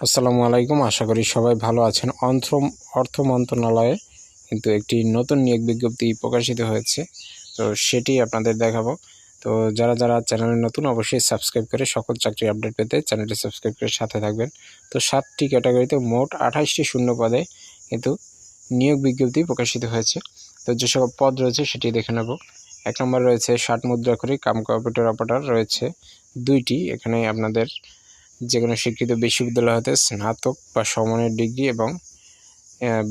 আসসালামু আলাইকুম। আশা করি সবাই ভালো আছেন। অর্থ মন্ত্রণালয়ে কিন্তু একটি নতুন নিয়োগ বিজ্ঞপ্তি প্রকাশিত হয়েছে, তো সেটি আপনাদের দেখাবো। তো যারা চ্যানেলে নতুন অবশ্যই সাবস্ক্রাইব করে সকল চাকরি আপডেট পেতে চ্যানেলটি সাবস্ক্রাইব করে সাথে থাকবেন। তো 7টি ক্যাটাগরিতে মোট 28টি শূন্য পদে কিন্তু নিয়োগ বিজ্ঞপ্তি প্রকাশিত হয়েছে। তো যে সকল পদ রয়েছে সেটি দেখে নেব। 1 নম্বর রয়েছে 60 মুদ্রাক্ষরিক কাম কম্পিউটার অপারেটর রয়েছে 2টি। এখানে আপনাদের যে কোনো স্বীকৃত বিশ্ববিদ্যালয় হতে স্নাতক বা সমমানের ডিগ্রি এবং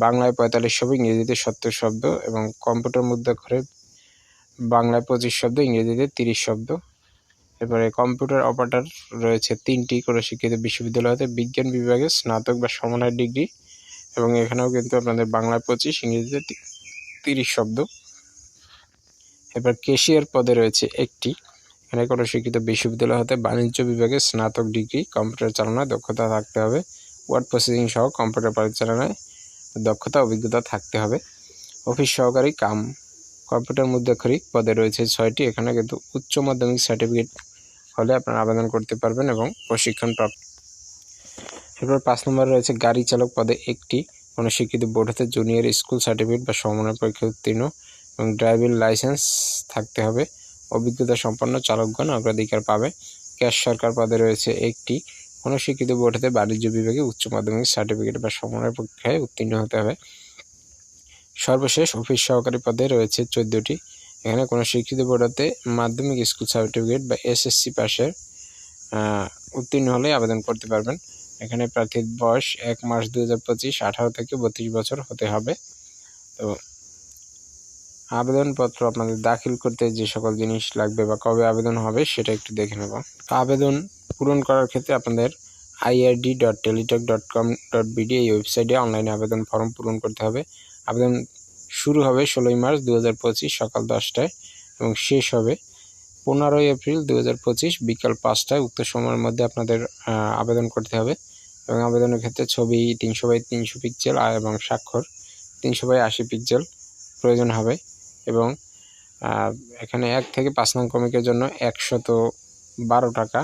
বাংলায় 45 শব্দ, ইংরেজিতে 70 শব্দ এবং কম্পিউটার মুদ্রাক্ষরে বাংলায় 25 শব্দ, ইংরেজিতে 30 শব্দ। এরপরে কম্পিউটার অপারেটর রয়েছে 3টি, কোনো স্বীকৃত বিশ্ববিদ্যালয় হতে বিজ্ঞান বিভাগে স্নাতক বা সমমানের ডিগ্রি এবং এখানেও কিন্তু আপনাদের বাংলায় 25, ইংরেজিতে 30 শব্দ। এবার ক্যাশিয়ার পদে রয়েছে 1টি, এখানে কোনো স্বীকৃত বিশ্ববিদ্যালয় হতে বাণিজ্য বিভাগে স্নাতক ডিগ্রি, কম্পিউটার চালানোয় দক্ষতা থাকতে হবে, ওয়ার্ড প্রসেসিং সহ কম্পিউটার পরিচালনায় দক্ষতা অভিজ্ঞতা থাকতে হবে। অফিস সহকারী কাম কম্পিউটার মুদ্রাক্ষরিক পদে রয়েছে 6টি, এখানে কিন্তু উচ্চ মাধ্যমিক সার্টিফিকেট হলে আপনারা আবেদন করতে পারবেন এবং প্রশিক্ষণ প্রাপ্ত। এরপর 5 নম্বরে রয়েছে গাড়ি চালক পদে 1টি, কোনো স্বীকৃত বোর্ড হতে জুনিয়র স্কুল সার্টিফিকেট বা সমমানের পরীক্ষা উত্তীর্ণ এবং ড্রাইভিং লাইসেন্স থাকতে হবে। অভিজ্ঞতা সম্পন্ন চালকগণ অগ্রাধিকার পাবে। ক্যাশ সরকার পদে রয়েছে 1টি, কোনো স্বীকৃত বোর্ড হতে বাণিজ্য বিভাগে উচ্চ মাধ্যমিক সার্টিফিকেট বা সমমানের পরীক্ষায় উত্তীর্ণ হতে হবে। সর্বশেষ অফিস সহকারী পদে রয়েছে 14টি, এখানে কোনো স্বীকৃত বোর্ড হতে মাধ্যমিক স্কুল সার্টিফিকেট বা এসএসসি পাশের উত্তীর্ণ হলে আবেদন করতে পারবেন। এখানে প্রার্থীর বয়স 1 মার্চ 2025 18 থেকে 32 বছর হতে হবে। তো আবেদনপত্র আপনাদের দাখিল করতে যে সকল জিনিস লাগবে বা কবে আবেদন হবে সেটা একটু দেখে নেব। আবেদন পূরণ করার ক্ষেত্রে আপনাদের ird.teletalk.com.bd এই ওয়েবসাইটে অনলাইনে আবেদন ফর্ম পূরণ করতে হবে। আবেদন শুরু হবে 16 মার্চ 2025 সকাল 10টায় এবং শেষ হবে 15 এপ্রিল 2025 বিকাল 5টায়। উক্ত সময়ের মধ্যে আপনাদের আবেদন করতে হবে এবং আবেদনের ক্ষেত্রে ছবি 300x300 পিক্সেল এবং স্বাক্ষর 300x80 পিক্সেল প্রয়োজন হবে এবং এখানে 1 থেকে 5 নং ক্রমিকের জন্য 112 টাকা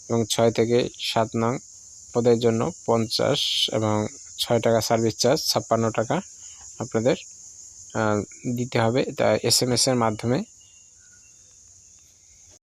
এবং 6 থেকে 7 নং পদের জন্য 50 এবং 6 টাকা সার্ভিস চার্জ 56 টাকা আপনাদের দিতে হবে। তা SMS এর মাধ্যমে